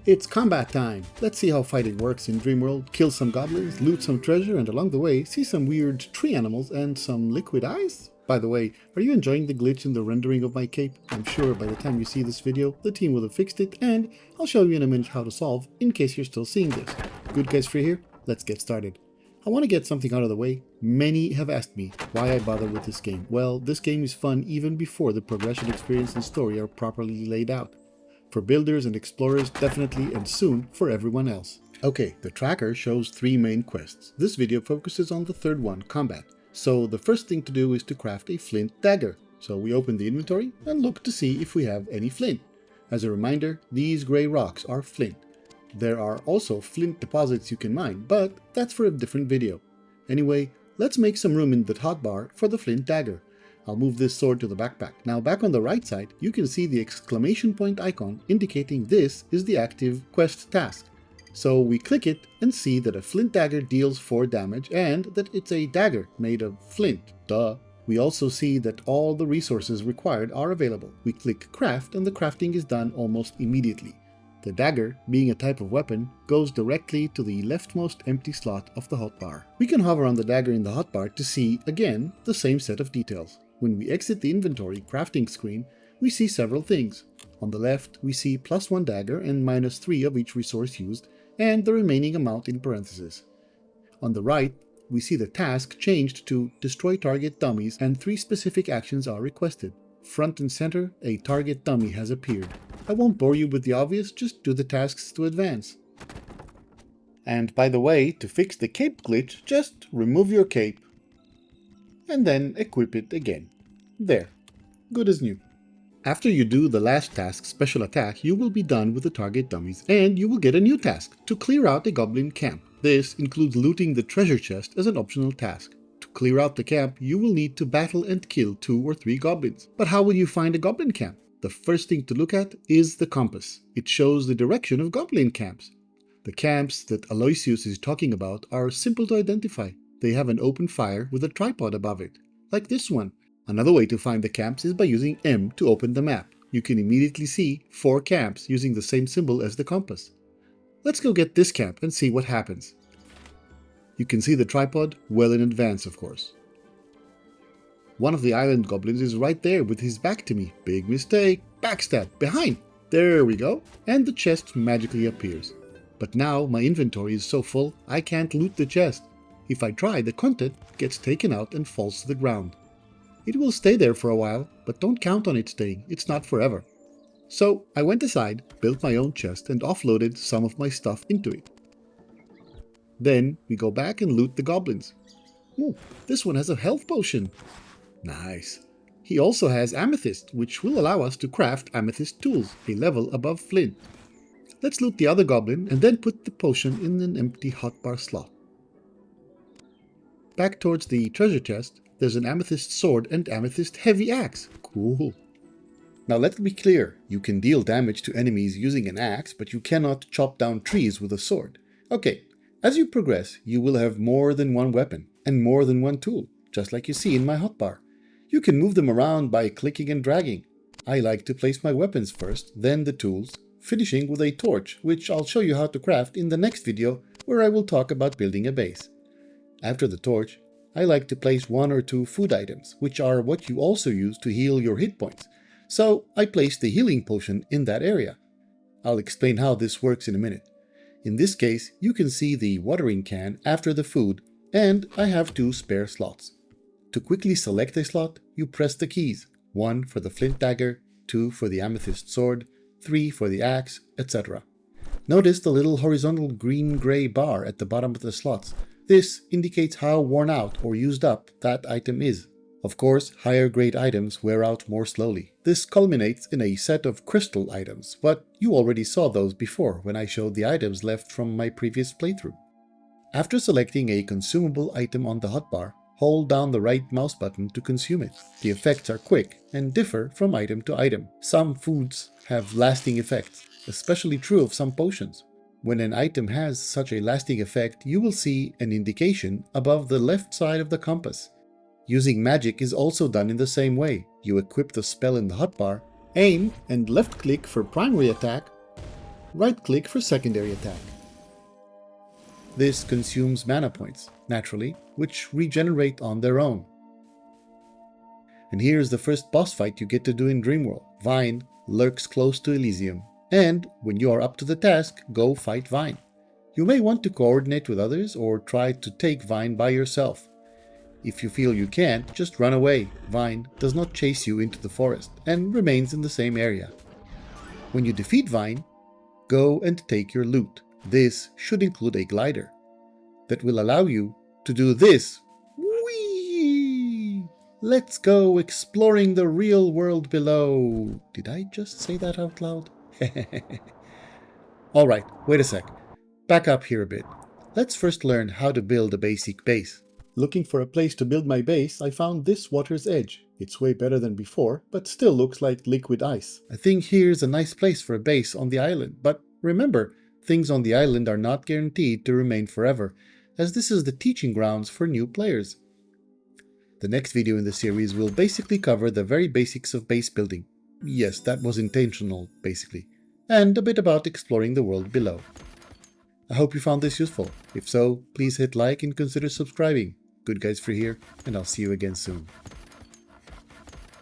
It's combat time! Let's see how fighting works in DreamWorld, kill some goblins, loot some treasure, and along the way, see some weird tree animals and some liquid eyes? By the way, are you enjoying the glitch in the rendering of my cape? I'm sure by the time you see this video, the team will have fixed it, and I'll show you in a minute how to solve, in case you're still seeing this. GoodGuysFree here, let's get started. I want to get something out of the way. Many have asked me why I bother with this game. Well, this game is fun even before the progression experience and story are properly laid out. For builders and explorers, definitely, and soon for everyone else. Okay, the tracker shows 3 main quests. This video focuses on the third one, combat. So the first thing to do is to craft a flint dagger. So we open the inventory and look to see if we have any flint. As a reminder, these gray rocks are flint. There are also flint deposits you can mine, but that's for a different video. Anyway, let's make some room in the hotbar for the flint dagger. I'll move this sword to the backpack. Now back on the right side, you can see the exclamation point icon indicating this is the active quest task. So we click it and see that a flint dagger deals 4 damage and that it's a dagger made of flint. Duh. We also see that all the resources required are available. We click craft and the crafting is done almost immediately. The dagger, being a type of weapon, goes directly to the leftmost empty slot of the hotbar. We can hover on the dagger in the hotbar to see, again, the same set of details. When we exit the inventory crafting screen, we see several things. On the left, we see +1 dagger and -3 of each resource used, and the remaining amount in parentheses. On the right, we see the task changed to destroy target dummies and 3 specific actions are requested. Front and center, a target dummy has appeared. I won't bore you with the obvious, just do the tasks to advance. And by the way, to fix the cape glitch, just remove your cape and then equip it again. There, good as new. After you do the last task, special attack, you will be done with the target dummies and you will get a new task, to clear out a goblin camp. This includes looting the treasure chest as an optional task. To clear out the camp, you will need to battle and kill 2 or 3 goblins. But how will you find a goblin camp? The first thing to look at is the compass. It shows the direction of goblin camps. The camps that Aloysius is talking about are simple to identify. They have an open fire with a tripod above it, like this one. Another way to find the camps is by using M to open the map. You can immediately see 4 camps using the same symbol as the compass. Let's go get this camp and see what happens. You can see the tripod well in advance, of course. One of the island goblins is right there with his back to me. Big mistake. Backstab. Behind. There we go. And the chest magically appears. But now my inventory is so full, I can't loot the chest. If I try, the content gets taken out and falls to the ground. It will stay there for a while, but don't count on it staying. It's not forever. So I went aside, built my own chest, and offloaded some of my stuff into it. Then we go back and loot the goblins. Ooh, this one has a health potion. Nice. He also has amethyst, which will allow us to craft amethyst tools, a level above flint. Let's loot the other goblin and then put the potion in an empty hotbar slot. Back towards the treasure chest, there's an amethyst sword and amethyst heavy axe. Cool. Now let's be clear, you can deal damage to enemies using an axe, but you cannot chop down trees with a sword. Okay, as you progress, you will have more than one weapon and more than one tool, just like you see in my hotbar. You can move them around by clicking and dragging. I like to place my weapons first, then the tools, finishing with a torch, which I'll show you how to craft in the next video, where I will talk about building a base. After the torch, I like to place 1 or 2 food items, which are what you also use to heal your hit points. So I place the healing potion in that area. I'll explain how this works in a minute. In this case, you can see the watering can after the food, and I have 2 spare slots. To quickly select a slot, you press the keys. 1 for the flint dagger, 2 for the amethyst sword, 3 for the axe, etc. Notice the little horizontal green-gray bar at the bottom of the slots. This indicates how worn out or used up that item is. Of course, higher grade items wear out more slowly. This culminates in a set of crystal items, but you already saw those before when I showed the items left from my previous playthrough. After selecting a consumable item on the hotbar, hold down the right mouse button to consume it. The effects are quick and differ from item to item. Some foods have lasting effects, especially true of some potions. When an item has such a lasting effect, you will see an indication above the left side of the compass. Using magic is also done in the same way. You equip the spell in the hotbar, aim, and left-click for primary attack, Right-click for secondary attack. This consumes mana points, naturally, which regenerate on their own. And here's the first boss fight you get to do in DreamWorld. Vine lurks close to Elysium, and when you are up to the task, go fight Vine. You may want to coordinate with others or try to take Vine by yourself. If you feel you can't, just run away. Vine does not chase you into the forest and remains in the same area. When you defeat Vine, go and take your loot. This should include a glider that will allow you to do this. Whee! Let's go exploring the real world below. Did I just say that out loud? Alright, wait a sec. Back up here a bit. Let's first learn how to build a basic base. Looking for a place to build my base, I found this water's edge. It's way better than before, but still looks like liquid ice. I think here's a nice place for a base on the island, but remember, things on the island are not guaranteed to remain forever, as this is the teaching grounds for new players. The next video in the series will basically cover the very basics of base building. Yes, that was intentional, basically. And a bit about exploring the world below. I hope you found this useful. If so, please hit like and consider subscribing. GoodGuysFree here, and I'll see you again soon.